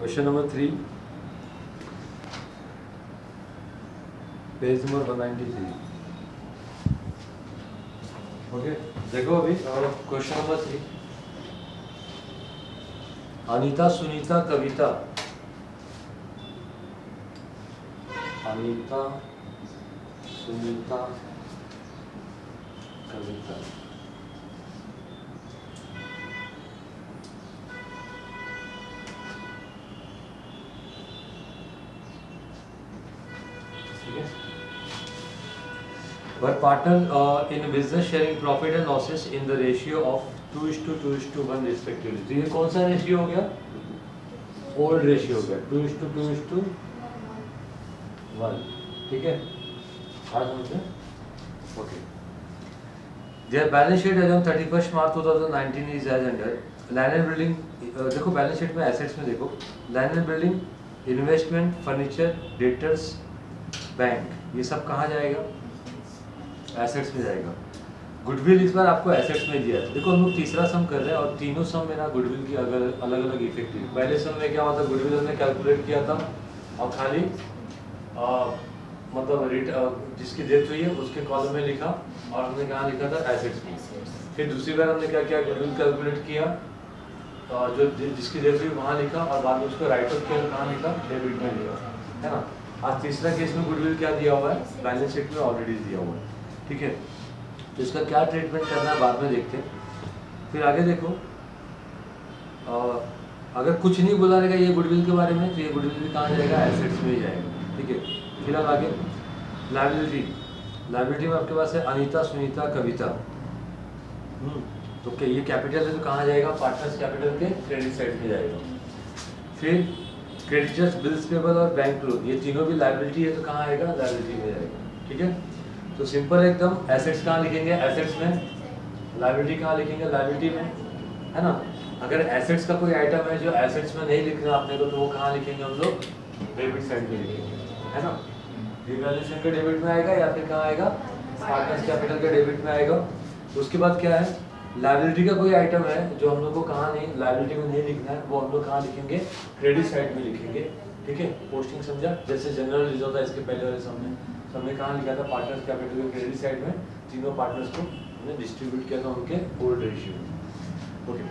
Question number 3, page number 193। Okay, देखो अभी question number 3। Anita, Sunita, Kavita. Anita, Sunita, Kavita. Were partner in business sharing profit and losses in the ratio of 2:2:1 respectively। तो ये कौन सा ratio हो गया? ओल्ड रेशियो हो गया, 2:2:1। ठीक है, आज समझे? Okay. Their balance sheet as on 31st March 2019 is as under land and building। देखो बैलेंस शीट में एसेट्स में देखो, land and building, investment, furniture, debtors, bank, ये सब कहाँ जाएगा? एसेट्स में जाएगा। गुडविल इस बार आपको एसेट्स में दिया है। देखो हम लोग तीसरा सम कर रहे हैं और तीनों सम में ना गुडविल की अलग अलग इफेक्ट है। पहले सम में क्या हुआ था, गुडविल हमने कैलकुलेट किया था और खाली मतलब रेट जिसकी डेथ हुई है उसके कॉलम में लिखा और हमने कहाँ लिखा था? एसेट्स में। फिर दूसरी बार हमने क्या किया, गुडविल कैलकुलेट किया और जो जिसकी डेथ हुई वहाँ लिखा और बाद में उसको राइट ऑफ किया, कहाँ लिखा? डेबिट में लिखा, है ना। आज तीसरा केस में गुडविल क्या दिया हुआ है? बैलेंस शीट में ऑलरेडी दिया हुआ है। ठीक है, तो इसका क्या ट्रीटमेंट करना है बाद में देखते हैं। फिर आगे देखो, अगर कुछ नहीं बोला रहेगा ये गुडविल के बारे में तो ये गुडविल भी कहाँ जाएगा? एसेट्स में ही जाएगा। ठीक है, फिलहाल आगे लायबिलिटी। लायबिलिटी में आपके पास है अनीता, सुनीता, कविता। तो ये कैपिटल है तो कहाँ जाएगा? पार्टनर्स कैपिटल के क्रेडिट साइड में जाएगा। फिर क्रेडिटर्स, बिल्स पेबल और बैंक लोन, ये तीनों भी लायबिलिटी है तो कहाँ आएगा? लायबिलिटी में जाएगा। ठीक है, तो सिंपल एकदम। एसेट्स कहाँ लिखेंगे? एसेट्स में। लायबिलिटी कहाँ लिखेंगे? लायबिलिटी में, है ना। अगर एसेट्स का कोई आइटम है जो एसेट्स में नहीं लिखना आपने को तो वो कहाँ लिखेंगे हम लोग? डेबिट साइड में लिखेंगे, है ना। रिवैल्यूएशन के डेबिट में आएगा या फिर कहाँ आएगा? पार्टनर्स कैपिटल के डेबिट में आएगा। तो उसके बाद क्या है, लायबिलिटी का कोई आइटम है जो हम लोग को कहाँ नहीं, लायबिलिटी में नहीं लिखना है, वो हम लोग कहाँ लिखेंगे? क्रेडिट साइड में लिखेंगे। ठीक है, पोस्टिंग समझा? जैसे जनरल रिजर्व था इसके पहले वाले हमने कहाँ लिखा था? पार्टनर्स कैपिटल के क्रेडिट साइड में तीनों पार्टनर्स को हमने डिस्ट्रीब्यूट किया था उनके ओल्ड रेशियो। ओके,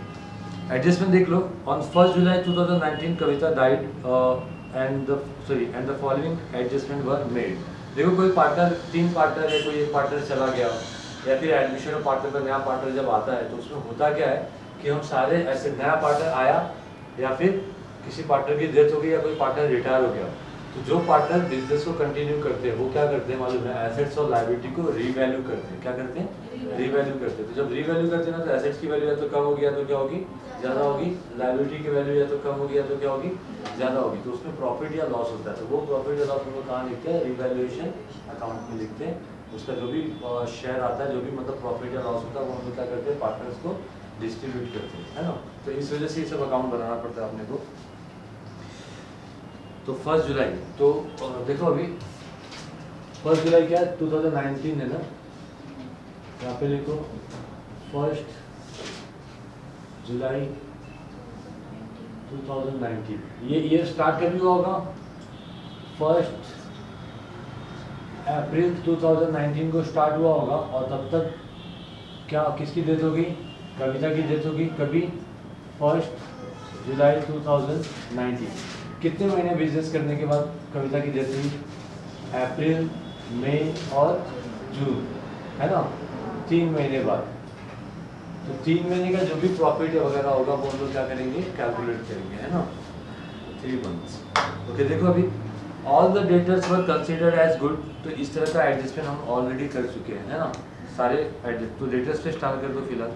एडजस्टमेंट देख लो। On 1 July 2019 Kavita died and the following adjustment were made. देखो कोई पार्टनर, 3 पार्टनर है, कोई एक पार्टनर चला गया या फिर एडमिशन ऑफ पार्टनर का नया पार्टनर जब आता है तो उसमें होता क्या है कि हम सारे ऐसे, नया पार्टनर आया या फिर किसी पार्टनर की डेथ हो गई या कोई पार्टनर रिटायर हो गया, तो जो पार्टनर बिजनेस को कंटिन्यू करते हैं वो क्या करते हैं मालूम है? एसेट्स और लायबिलिटी को रीवैल्यू करते हैं। क्या करते हैं? रीवैल्यू करते हैं। तो जब रीवैल्यू करते हैं ना तो एसेट्स की वैल्यू या तो कम होगी या तो क्या होगी? ज़्यादा होगी। लायबिलिटी की वैल्यू या तो कम होगी या तो क्या होगी? ज़्यादा होगी। तो उसमें प्रॉफिट या लॉस होता है, तो वो प्रॉफिट या लॉस हम लोग कहाँ लिखते हैं? रिवैल्यूएशन अकाउंट में लिखते हैं। उसका जो भी शेयर आता है, जो भी मतलब प्रॉफिट या लॉस होता है वो हम लोग क्या करते हैं? पार्टनर्स को डिस्ट्रीब्यूट करते हैं, है ना। तो इस वजह से ये सब अकाउंट बनाना पड़ता है अपने को। तो 1 जुलाई, तो देखो अभी 1 जुलाई क्या है? 2019 है ना, यहाँ पे लिखो 1 जुलाई 2019। ये ईयर स्टार्ट कभी हुआ होगा? 1 अप्रैल 2019 को स्टार्ट हुआ होगा और तब तक क्या किसकी डेथ होगी? कविता की डेथ होगी कभी? 1 जुलाई 2019। कितने महीने बिजनेस करने के बाद कविता की डेथ हुई? अप्रैल, मई और जून, है ना, 3 महीने बाद। तो 3 महीने का जो भी प्रॉफिट वगैरह होगा वो हम लोग क्या करेंगे? कैलकुलेट करेंगे, है ना। 3 मंथ्स। ओके, देखो अभी all the debtors were considered as good. तो इस तरह का एडजस्टमेंट हम ऑलरेडी कर चुके हैं, है ना, सारे एडजस्ट। तो डेटर्स पे स्टार्ट कर दो फिलहाल।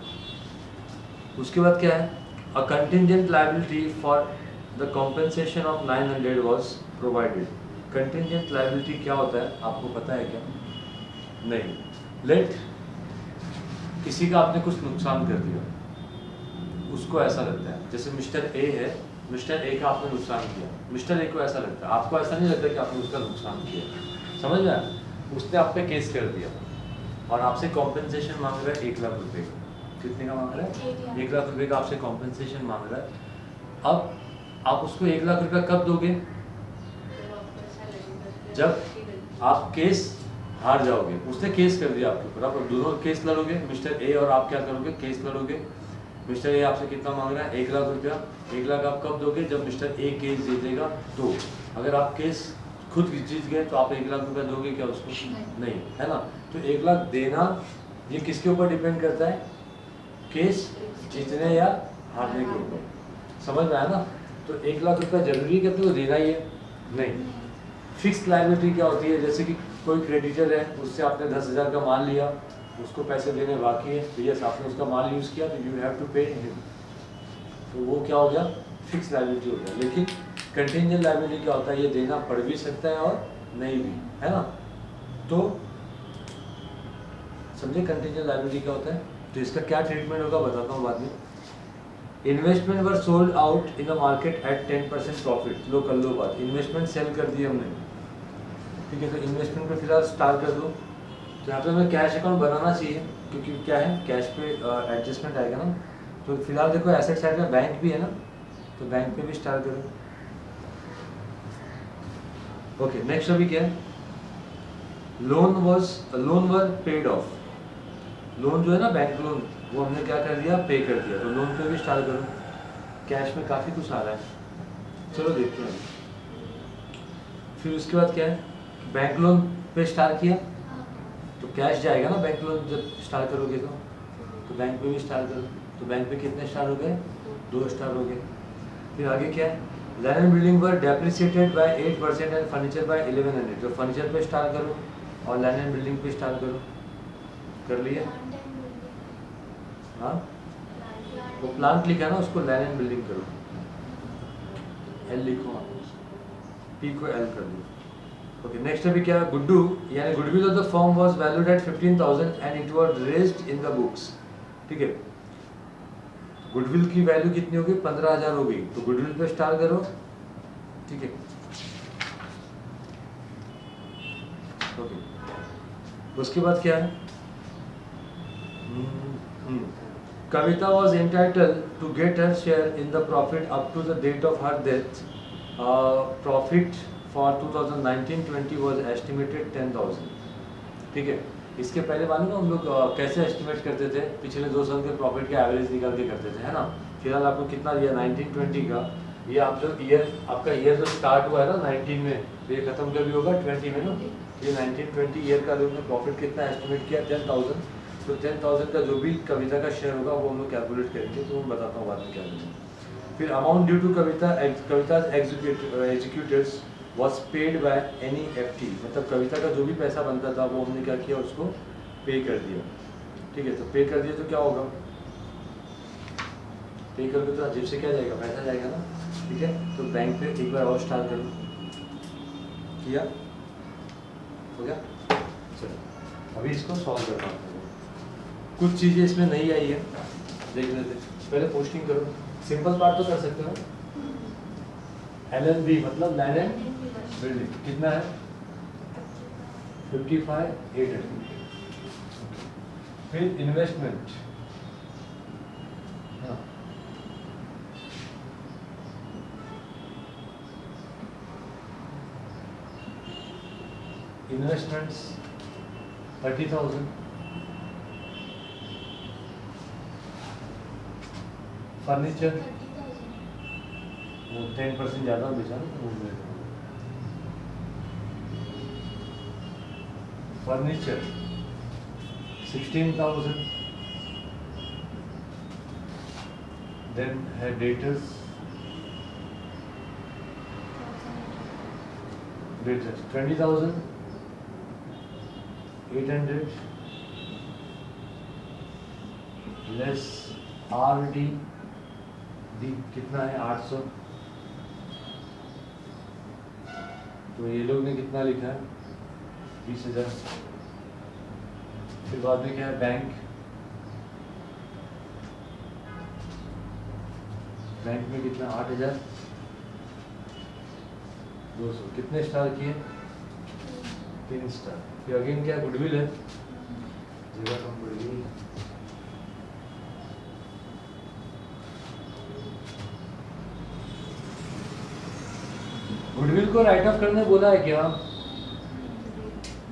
उसके बाद क्या है? A contingent liability for the compensation of 900 was provided. Contingent liability क्या होता है आपको पता है क्या? नहीं। लेट किसी का आपने कुछ नुकसान कर दिया, उसको ऐसा लगता है, जैसे मिस्टर ए है, मिस्टर ए का आपने नुकसान किया, मिस्टर ए को ऐसा लगता है, आपको ऐसा नहीं लगता कि आपने उसका नुकसान किया। समझ में आया? उसने आप पे केस कर दिया और आपसे कॉम्पेंसेशन मांग रहा है 1 लाख रुपए का। कितने का मांग रहा है? 1 लाख रुपए का आपसे कॉम्पेंसेशन मांग रहा है। अब आप उसको 1 लाख रुपया कब दोगे? जब आप केस हार जाओगे। उसने केस कर दिया आपके ऊपर, आप दोनों केस लड़ोगे, मिस्टर ए और आप क्या करोगे? केस लड़ोगे। मिस्टर ए आपसे कितना मांग रहा है? 1 लाख रुपया। 1 लाख आप कब दोगे? जब मिस्टर ए केस दे देगा तो। अगर आप केस खुद जीत गए तो आप 1 लाख रुपया दोगे क्या उसको? नहीं, है ना। तो 1 लाख देना ये किसके ऊपर डिपेंड करता है? केस जीतने या हारने के ऊपर। समझ में आया ना? तो 1 लाख रुपया जरूरी है तो देना ही है? नहीं। फिक्स लायबिलिटी क्या होती है? जैसे कि कोई क्रेडिटर है, उससे आपने 10,000 का माल लिया, उसको पैसे देने बाकी है, तो यस आपने उसका माल यूज़ किया तो you have to pay him, तो वो क्या हो गया? फिक्स लायबिलिटी हो गया। लेकिन कंटिंजेंट लायबिलिटी क्या होता है? ये देना पड़ भी सकता है और नहीं भी, है ना। तो समझे कंटिंजेंट लायबिलिटी क्या होता है? तो इसका क्या ट्रीटमेंट होगा बताता हूँ बाद में। Investment were sold out in the market at 10% profit. लो कर लो बात, इन्वेस्टमेंट सेल कर दी हमने, ठीक है। तो इन्वेस्टमेंट पे फिलहाल स्टार कर दो। तो यहाँ पे हमें कैश अकाउंट बनाना चाहिए, क्योंकि क्या है, कैश पे एडजस्टमेंट आएगा ना। तो फिलहाल देखो एसेट साइड में बैंक भी है ना, तो बैंक पे भी स्टार करो। ओके, नेक्स्ट अभी क्या है? Loan were paid of. Loan जो है ना, बैंक लोन, वो हमने क्या कर दिया? पे कर दिया। तो लोन पे भी स्टार करो। कैश में काफ़ी कुछ आ रहा है, चलो देखते हैं। फिर उसके बाद क्या है? बैंक लोन पे स्टार किया तो कैश जाएगा ना, बैंक लोन जब स्टार करोगे तो बैंक पे भी स्टार करो। तो बैंक पे कितने स्टार हो गए? 2 स्टार हो गए। फिर आगे क्या है? लैंड एंड बिल्डिंग पर depreciated by 8% and furniture by 1100। तो फर्नीचर पे स्टार करो और लैंड एंड बिल्डिंग पे स्टार करो। कर लिया? हाँ, वो प्लांट लिखा है ना, उसको लैंड एंड बिल्डिंग करो। एल लिखो, पी को एल कर दो। ओके, नेक्स्ट अभी क्या है? गुड्डू यानी goodwill of the firm was valued at 15,000 and it was raised in the books, ठीक है। गुडविल की वैल्यू कितनी होगी? 15,000 हो गई। तो गुडविल पे स्टार करो, ठीक है। ओके, उसके बाद क्या है? Kavita was entitled to get her share in the profit up to the date of her death. Profit for 2019-20 was estimated 10,000, ठीक है। इसके पहले मालूम है हम लोग कैसे एस्टिमेट करते थे? पिछले 2 साल के प्रॉफिट का एवरेज निकाल के करते थे, है ना। फिलहाल आपको कितना दिया? 19-20 का। ये आप जो ईयर, आपका ईयर जो स्टार्ट हुआ है ना 19 में, तो ये खत्म कभी होगा? 20 में ना। ये 19-20 ईयर का जो प्रॉफिट कितना एस्टिमेट किया? 10,000। तो 10,000 का जो भी कविता का शेयर होगा वो हम लोग कैलकुलेट करेंगे, तो मैं बताता हूँ बाद में क्या करेंगे। फिर amount due to Kavita's executives was paid by NEFT, मतलब कविता का जो भी पैसा बनता था वो हमने क्या किया? उसको पे कर दिया, ठीक है। तो पे कर दिया तो क्या होगा? पे करोगे तो जेब से क्या जाएगा? पैसा जाएगा ना, ठीक है। तो बैंक पे एक बार और स्टार करो। किया? हो गया? चलो अभी इसको सॉल्व करना है। कुछ चीज़ें इसमें नहीं आई है, देख लेते। पहले पोस्टिंग करो, सिंपल पार्ट तो कर सकते हो। LLB मतलब लैंड एंड बिल्डिंग, कितना है? 55,800। फिर इन्वेस्टमेंट, इन्वेस्टमेंट्स 30,000। फर्नीचर 10% ज़्यादा बेचा ना, फर्नीचर 16,000। देन है डेटर्स 20,800। लेस RD कितना है? 800। तो ये लोग ने कितना लिखा है? 20,000। फिर बाद में क्या है? बैंक में कितना? 8,200। कितने स्टार किए? 3 स्टार। फिर अगेन क्या? गुडविल है, जगह कम पड़ेगी। गुडविल को राइट ऑफ करने बोला है क्या?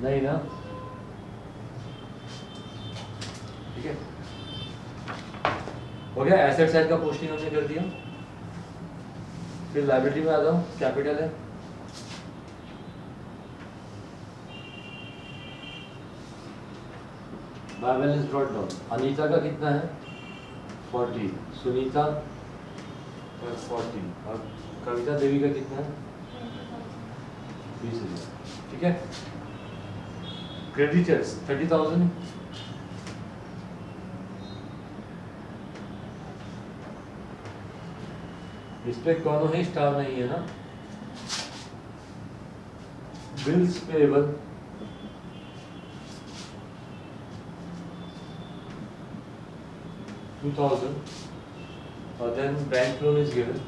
नहीं ना, ठीक है। हो गया, एसेट साइड का पोस्टिंग हमने कर दिया। फिर लायबिलिटी में आ जाओ, कैपिटल है, by balance brought down. Anita का कितना है? 40, सुनीता का 40 और कविता देवी का कितना है? 20,000, ठीक है। क्रेडिटर्स 30,000, इस पे कौन ही स्टार नहीं है ना। बिल्स पेएबल 2,000 और then bank loan is given,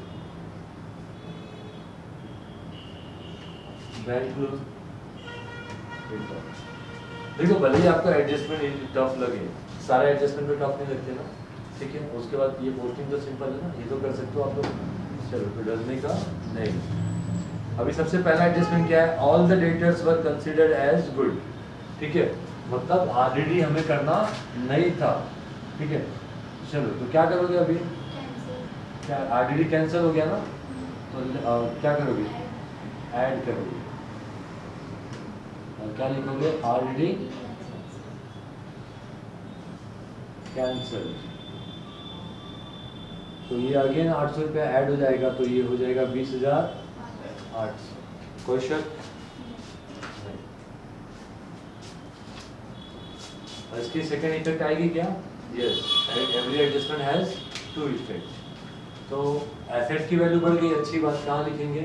bank loan 8,000। देखो भले ही आपका एडजस्टमेंट टफ लगे, सारे एडजस्टमेंट पे टफ नहीं लगते ना, ठीक है। उसके बाद ये पोस्टिंग तो सिंपल है ना, ये तो कर सकते हो आप लोग। चलो फिर डरने का नहीं। अभी सबसे पहला एडजस्टमेंट क्या है? All the debtors were considered as good, ठीक है, मतलब ऑलरेडी हमें करना नहीं था, ठीक है। चलो तो क्या करोगे अभी? क्या ऑलरेडी कैंसिल हो गया ना, तो क्या करोगे? ऐड करोगे और क्या लिखोगे? Already cancel. तो ये अगेन 800 रुपया ऐड हो जाएगा, तो ये हो जाएगा 20,800। कोई शक नहीं। और इसकी सेकेंड इफेक्ट आएगी क्या? Yes, every adjustment has 2 effect. तो एसेट की वैल्यू बढ़ गई, अच्छी बात। कहाँ लिखेंगे?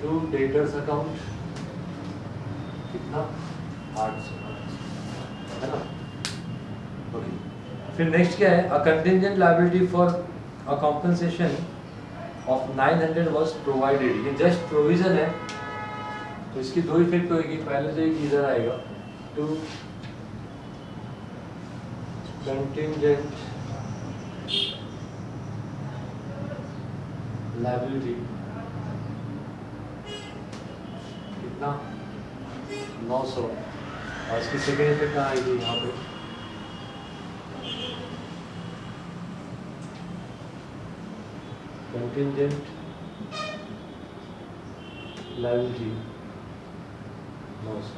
टू डेटर्स अकाउंट कितना? 800 है ना, ओके। फिर नेक्स्ट क्या है? A contingent liability for a compensation of 900 was provided. ये जस्ट प्रोविजन है, तो इसकी 2 इफेक्ट होगी। पहले तो एक इधर आएगा, टू कंटिंजेंट लायबिलिटी कितना? 900। और इसकी सेकेंड इफेक्ट कहाँ आएगी? यहाँ पे कंटिंजेंट लायबिलिटी 900,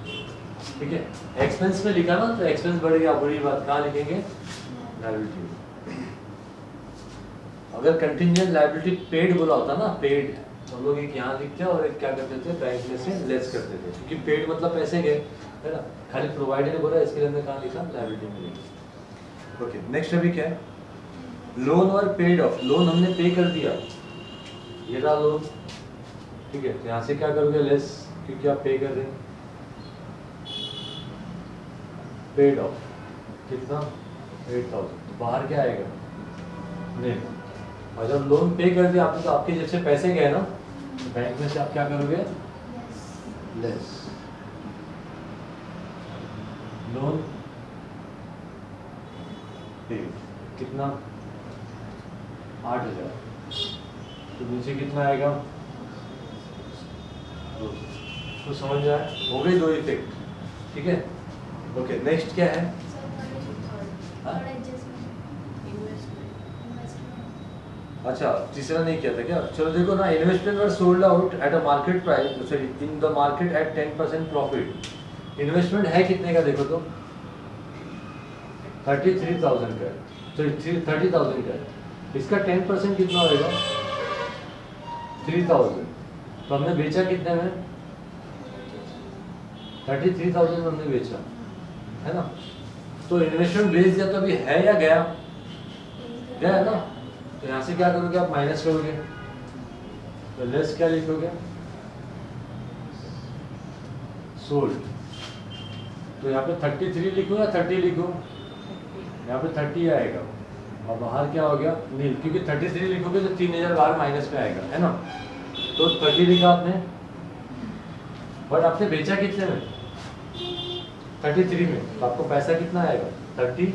ठीक है। एक्सपेंस में लिखा ना, तो एक्सपेंस बढ़ गया, बुरी बात। कहाँ लिखेंगे? लायबिलिटी। अगर कंटिंजेंट लायबिलिटी पेड बोला होता ना, पेड, तो हम लोग एक यहाँ लिखते हैं और एक क्या करते थे, बैंक में से लेस करते थे, क्योंकि पेड मतलब पैसे गए, है ना। खाली प्रोवाइडेड बोला, इसके लिए हमने कहाँ लिखा? लायबिलिटी में लिखा। ओके, नेक्स्ट अभी क्या है? लोन और पेड ऑफ। लोन हमने पे कर दिया, ये रहा लोन, ठीक है। तो यहाँ से क्या करोगे? लेस, क्योंकि आप पे कर रहे हैं। पेड ऑफ कितना? 8,000। तो बाहर क्या आएगा? नहीं। और जब लोन पे कर दिया आपने, तो आपके जेब से पैसे गए ना, तो बैंक में से आप क्या करोगे? लेस। लोन पेड कितना? 8,000। तो नीचे कितना आएगा? 200। तो समझ आए? हो गई 2 इफेक्ट, ठीक है। ओके, नेक्स्ट क्या है? अच्छा, तीसरा नहीं किया था क्या? चलो देखो ना, investment were sold out at a market price, sorry in the market at 10% profit. Investment है कितने का? देखो तो 33,000 का, सॉरी 30,000 का। इसका 10% कितना होगा? 3,000। तो हमने बेचा कितने में? 33,000 में हमने बेचा, है ना। तो इन्वेस्टमेंट बेच दिया, तो अभी है या गया? गया है ना। तो यहाँ से क्या करोगे आप? माइनस करोगे, तो लेस क्या लिखोगे? सोल्ड। तो यहाँ पे 33 लिखूँ या 30 लिखूँ? यहाँ पे 30 आएगा, और बाहर क्या हो गया? नील, क्योंकि 33 लिखोगे तो 3,000 बाहर माइनस में आएगा, है ना। तो 30 लिखा आपने, बट आपने बेचा कितने में? 33 में। तो आपको पैसा कितना आएगा? 33।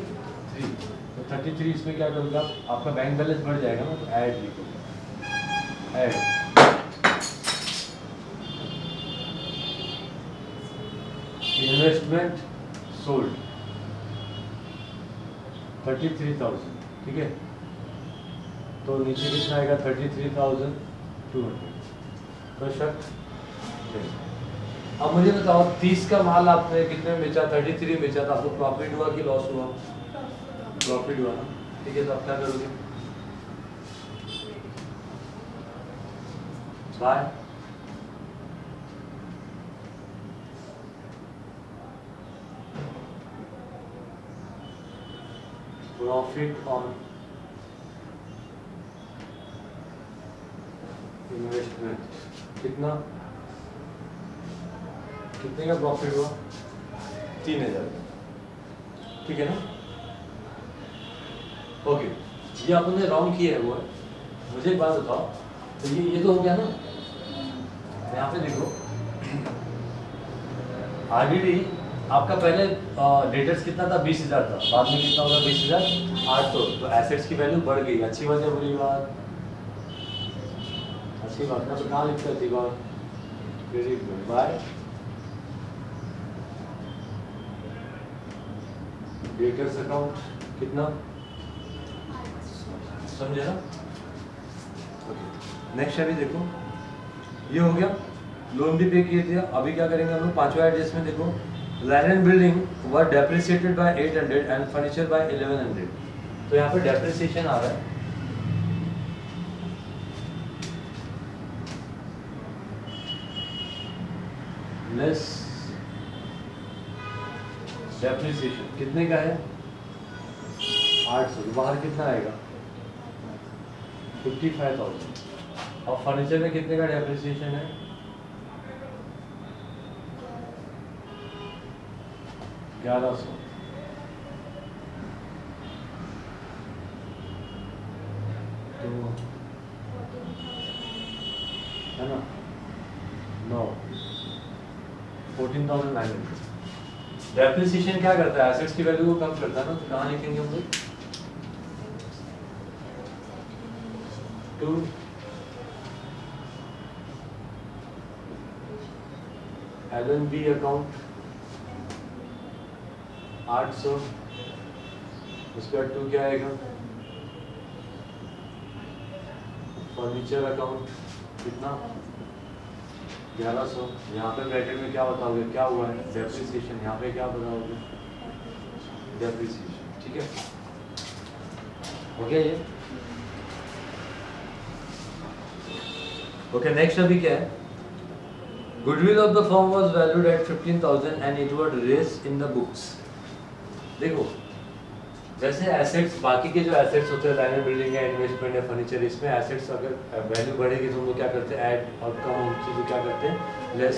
तो 33 इसमें क्या करोगे आप, आपका बैंक बैलेंस बढ़ जाएगा ना, तो ऐड लिखोगे, ऐड इन्वेस्टमेंट सोल्ड 33,000, ठीक है। तो नीचे कितना आएगा 33,200। तो शक अब मुझे बताओ 30 का माल आपने कितने में बेचा, 33 बेचा, तो आपको प्रॉफिट हुआ कि लॉस हुआ? प्रॉफिट हुआ ना, ठीक है। तो आप क्या करोगे, बाय प्रॉफिट ऑन इन्वेस्टमेंट, कितना, कितने का प्रॉफिट हुआ? 3,000, ठीक है ना। ओके, ये आपने रॉन्ग किया है वो है। मुझे एक बात बताओ, तो ये तो हो गया ना, यहाँ पे देखो आरडीडी आपका पहले डेटर्स कितना था, 20,000 था, बाद में कितना होगा 20,800। तो एसेट्स की वैल्यू बढ़ गई, अच्छी बात है बुरी बात? अच्छी बात ना, तो कहाँ लिखता थी बात, very good, bye debtors account कितना, समझे ना। नेक्स्ट अभी देखो, ये हो गया, लोन भी पे किए थे। अभी क्या करेंगे हम लोग, पांचवा एडजस्टमेंट देखो, land and building were depreciated by 800 and furniture by 1100। तो यहाँ पे डेप्रिसिएशन आ रहा है, लेस डेप्रिसिएशन कितने का है, 800। बाहर कितना आएगा, 55,000। और फर्नीचर में कितने का डेप्रिसिएशन है, 1100। तो है ना, 9, 14,900। डेप्रिसिएशन क्या करता है, एसेट्स की वैल्यू को कम करता है ना। तो कहाँ लिखेंगे हम लोग, टू L&B अकाउंट 800, उसके बाद 2 क्या आएगा, फर्नीचर अकाउंट कितना, 1100। यहाँ पे ब्रैकेट में क्या बताओगे, क्या हुआ है, डेप्रिसिएशन। यहाँ पे क्या बताओगे, डेप्रिसिएशन, ठीक है। ओके, ये ओके। नेक्स्ट अभी क्या है, goodwill of the firm was valued at 15,000 and it was raised in the books. देखो, जैसे एसेट्स, बाकी के जो एसेट्स होते हैं, लैंड बिल्डिंग है, इन्वेस्टमेंट है, फर्नीचर, इसमें एसेट्स अगर वैल्यू बढ़ेगी तो हम लोग क्या करते हैं, ऐड, और कम होती है तो क्या करते हैं, लेस।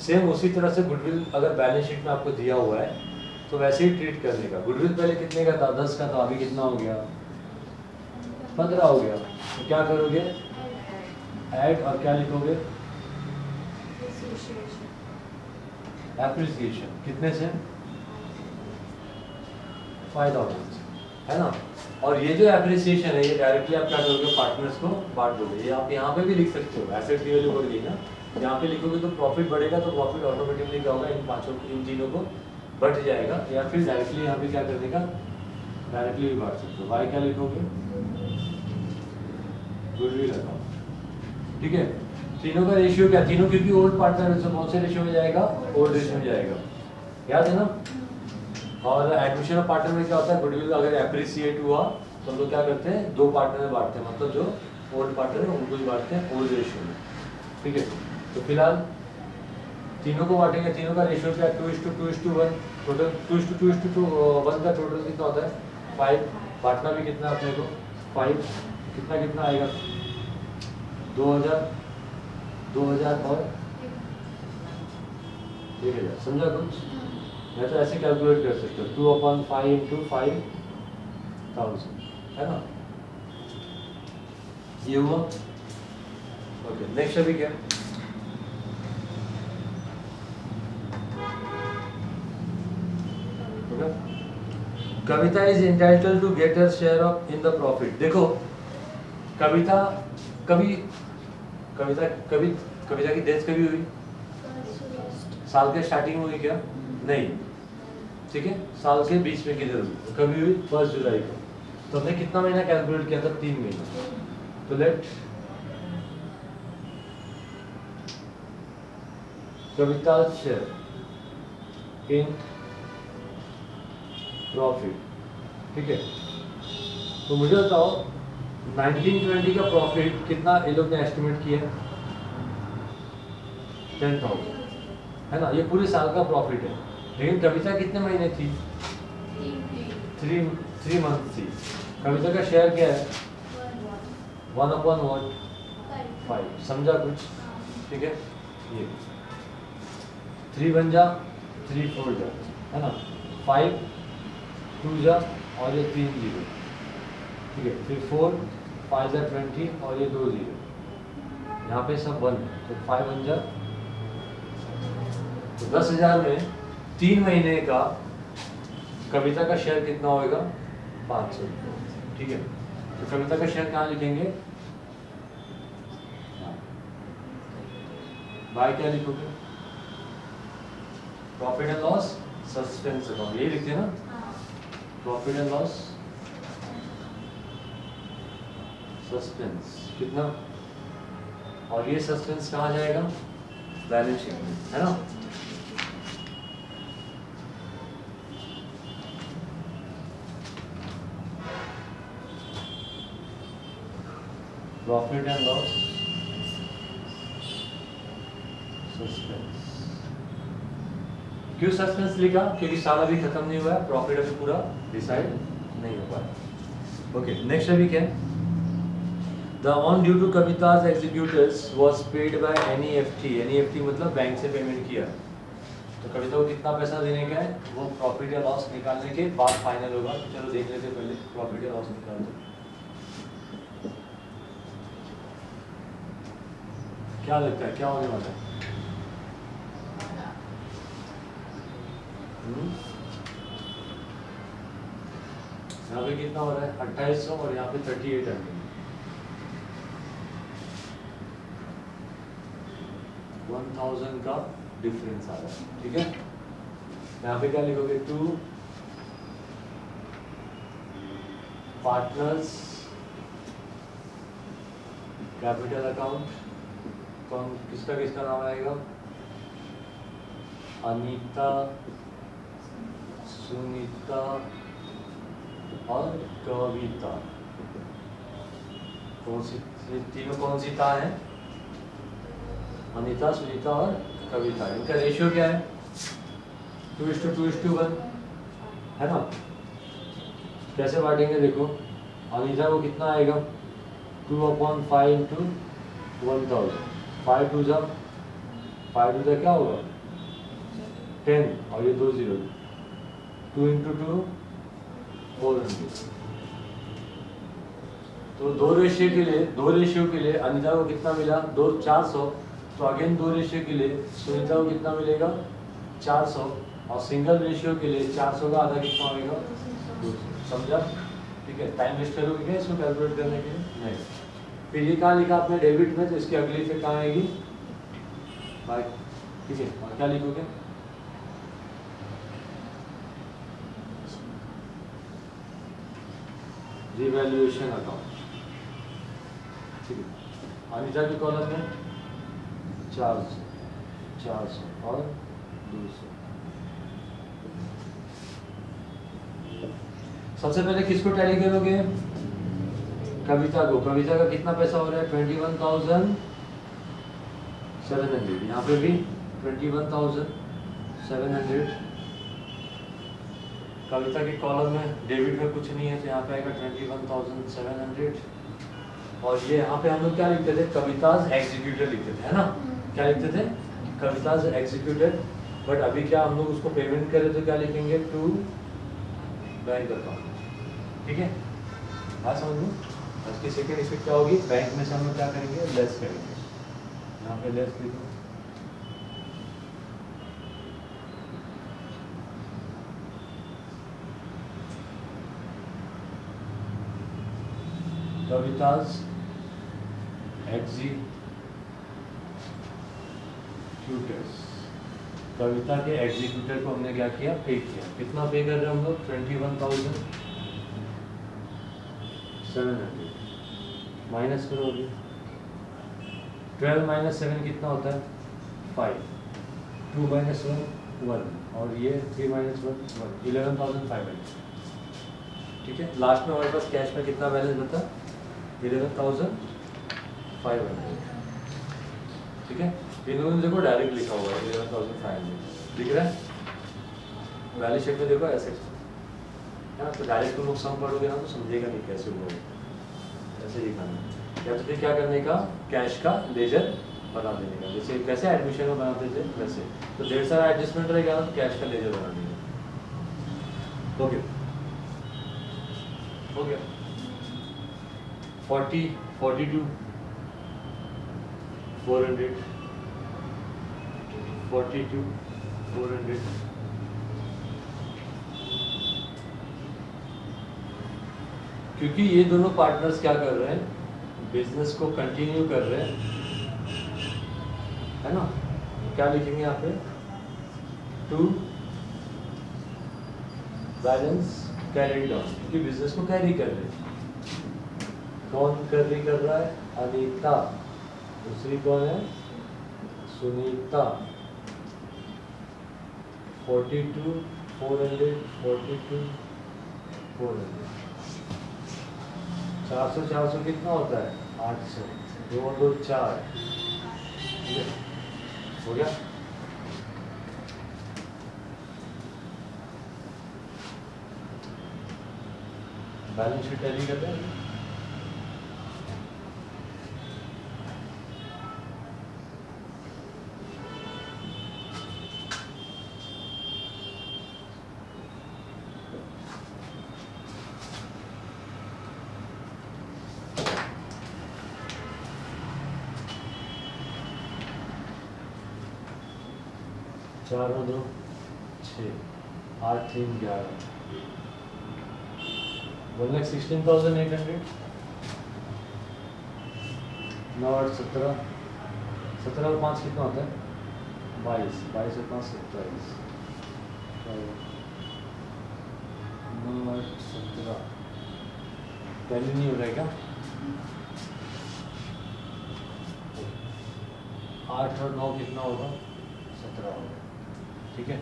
सेम उसी तरह से गुडविल अगर बैलेंस शीट में आपको दिया हुआ है तो वैसे ही ट्रीट करने का। गुडविल पहले कितने का था, 10 का था, अभी कितना हो गया, 15 हो गया। तो क्या करोगे, ऐड, और क्या लिखोगे, एप्रिसिएशन, कितने से, 5,000, है ना। और ये जो एप्रिसिएशन है, ये डायरेक्टली आप क्या करोगे, पार्टनर्स को बांट दोगे। ये आप यहाँ पे भी लिख सकते हो, एसेट की वैल्यू बढ़ गई ना, यहाँ पे लिखोगे तो प्रॉफिट बढ़ेगा, तो प्रॉफिट ऑटोमेटिकली क्या होगा, इन पांचों, इन तीनों को बढ़ जाएगा। या फिर डायरेक्टली यहाँ पे क्या करने का, डायरेक्टली भी बांट सकते हो। वाई क्या लिखोगे, गुडविल अकाउंट, ठीक है। तीनों का रेशियो क्या, तीनों क्योंकि ओल्ड पार्टनर है, कौन से रेशियो में जाएगा, ओल्ड रेशियो में जाएगा, याद है ना। और एडमिशन ऑफ पार्टनर में क्या होता है, गुडविल अगर एप्रिसिएट हुआ तो हम लोग क्या करते हैं, 2 पार्टनर में बांटते हैं, मतलब जो ओल्ड पार्टनर है उनको ही बांटते हैं ओल्ड रेशियो में, ठीक है। तो फिलहाल तीनों को बांटेंगे, तीनों का रेशियो क्या, 2:2:1, टोटल 2:2:1 का टोटल कितना होता है, 5। बांटना भी कितना अपने को, 5, कितना कितना आएगा, 2,000, 2,000 और 1,000, समझा कुछ। मैं तो ऐसे कैलकुलेट कर सकते हो, 2/5 इंटू 5,000, है ना, ये हुआ। ओके, नेक्स्ट अभी क्या, Kavita is entitled to get her share of in the profit. देखो कविता कभी कविता कभी कविता की डेथ कभी हुई? साल के स्टार्टिंग में हुई क्या? नहीं, ठीक है, साल के बीच में किधर हुई? कभी हुई? 1 जुलाई को। तो हमने कितना महीना कैलकुलेट किया था? 3 महीना। तो let Kavita share in profit, ठीक है। तो मुझे बताओ 1920 का प्रॉफिट कितना ये लोग ने एस्टिमेट किया? 10,000 है ना, ये पूरे साल का प्रॉफिट है। लेकिन कविता कितने महीने थी? 3 मंथ थी। कविता का शेयर क्या है? 1/5। समझा कुछ? ठीक है, ये 3 बन जा, 3 4 जा, है ना, 5 2 जा और ये 3 0, ठीक है, फिर 4 5 जा 20 और ये 2 0, यहाँ पे सब 1 है, तो 5 बन जा। तो 10,000 में 3 महीने का कविता का शेयर कितना होगा? 500, ठीक है। तो कविता का शेयर कहाँ लिखेंगे? बाय क्या लिखोगे? Profit and loss suspense account, यही लिखते हैं ना, प्रॉफिट एंड लॉस सस्पेंस कितना, और ये सस्पेंस कहाँ जाएगा? बैलेंस शीट में, है ना। Profit and loss suspense. क्यों सस्पेंस लिखा? क्योंकि साल अभी खत्म नहीं हुआ है, प्रॉफिट अभी पूरा डिसाइड नहीं हो पाया। ओके, नेक्स्ट अभी क्या? The amount due to Kavita's executors was paid by NEFT. NEFT मतलब बैंक से पेमेंट किया। तो कविता को कितना पैसा देने का है? वो प्रॉफिट या लॉस निकालने के बाद फाइनल होगा। तो चलो देख लेते हैं पहले प्रॉफिट या लॉस निकाल दो। क्या लगता है क्या होने वाला है? यहाँ पे कितना हो रहा है? 2800 और यहाँ पे 3800। 1000 का डिफरेंस आ रहा है, ठीक है। यहाँ पे क्या लिखोगे? 2 पार्टनर्स कैपिटल अकाउंट। कौन किसका किसका नाम आएगा? अनीता, सुनीता और कविता। कौन सी तीनों कौन सी ता है? अनीता, सुनीता और कविता। इनका रेशियो क्या है? 2:2:1, है ना। कैसे बांटेंगे? देखो अनीता को कितना आएगा? 2/5 इंटू 1000। 5 2 जा 5 2 जा क्या होगा? 10 और ये 2 0। 2 इंटू 2 400। तो दो रेशियो के लिए अनीता को कितना मिला? 2 400। तो अगेन 2 रेशियो के लिए सुनीता को कितना मिलेगा? 400। और सिंगल रेशियो के लिए 400 का आधा कितना होगा? 200। समझा? ठीक है। टाइम वेस्ट करोगे क्या इसको कैलकुलेट करने के लिए? नहीं। फिर ये कहाँ लिखा आपने? डेबिट में, तो इसकी अगली फिर कहाँ आएगी? बाय, ठीक है। और क्या लिखोगे? रिवैल्यूएशन अकाउंट, ठीक है। अनीता के कॉलम में 400 400 और 200। सबसे पहले किसको टैली करोगे? कविता को। कविता का कितना पैसा हो रहा है? 21,700। यहाँ पे भी 21,700। कविता के कॉलम में डेबिट में कुछ नहीं है, तो यहाँ पे आएगा 21,700। और ये यहाँ पे हम लोग क्या लिखते थे? कविताज एग्जीक्यूटेड लिखते थे, है ना। क्या लिखते थे? कविताज एग्जीक्यूटेड। बट अभी क्या हम लोग उसको पेमेंट करें तो क्या लिखेंगे? टू बैंक अकाउंट, ठीक है। बात समझ लो। इसकी सेकेंड इफेक्ट क्या होगी? बैंक में से हम लोग क्या करेंगे? लेस करेंगे। यहाँ पे लेस लिखो। कविताज एग्जीक्यूटर्स, कविता के एग्जीक्यूटर को हमने क्या किया, पे किया। कितना पे कर रहे हैं हम लोग, 21,700 माइनस करो अभी। 12 माइनस 7 कितना होता है, 5। 2 माइनस 1 1 और ये 3 माइनस 1 1, 11,500। ठीक है, लास्ट में हमारे पास कैश में कितना बैलेंस बता, 11,500। ठीक है, इन्होंने देखो डायरेक्ट लिखा हुआ है 11,500 दिख रहा है, बैलेंस शीट में देखो ऐसे है ना। तो डायरेक्ट तुम लोग सम पढ़ोगे ना तो समझेगा नहीं कैसे हुआ, ऐसे ही करना। या तो फिर क्या करने का, कैश का लेजर बना देने का, जैसे कैसे एडमिशन में बनाते थे वैसे। तो ढेर सारा एडजस्टमेंट रहेगा तो कैश का लेजर बना देंगे। ओके, हो गया। 40 42 400 42 400 क्योंकि ये दोनों पार्टनर्स क्या कर रहे हैं, बिजनेस को कंटिन्यू कर रहे हैं, है ना। क्या लिखेंगे यहाँ पे, टू बैलेंस कैरी डाउन, क्योंकि बिजनेस को कैरी कर रहे हैं। कौन कैरी कर रहा है, अनीता, दूसरी कौन है, सुनीता। 42 400 42 400 400 400 कितना होता है, 800। 2 2 4, ठीक है, हो गया। बैलेंस शीट टैली करते हैं। चार और 2 6, 8 3 11, 1,16,800। 9 8 17, 17 और 5 कितना होता है, 22, 22 और 5 27, 9 8 17 पहले नहीं हो रहा है क्या, 8 और 9 कितना होगा, 17 होगा। ठीक है,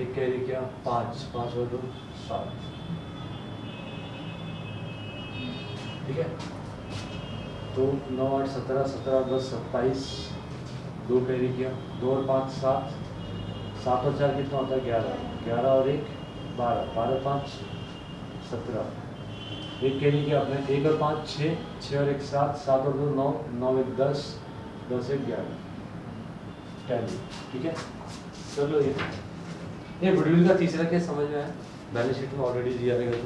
एक कैरी क्या, 5 5 और 2 7। ठीक है, तो 9 8 17 17 10 27, 2 कैरी किया, 2 और 5 7, 7 और 4 कितना होता है, 11, 11 और 1 12, 12 5 17, एक कैरी किया आपने, 1 और 5 6, 6 और 1 7, 7 और 2 9, 9 1 10, 10 1 11 10। ठीक है, चलो ये गुडविल का तीसरा केस समझ में आया, बैलेंस शीट में ऑलरेडी दिया रहेगा तो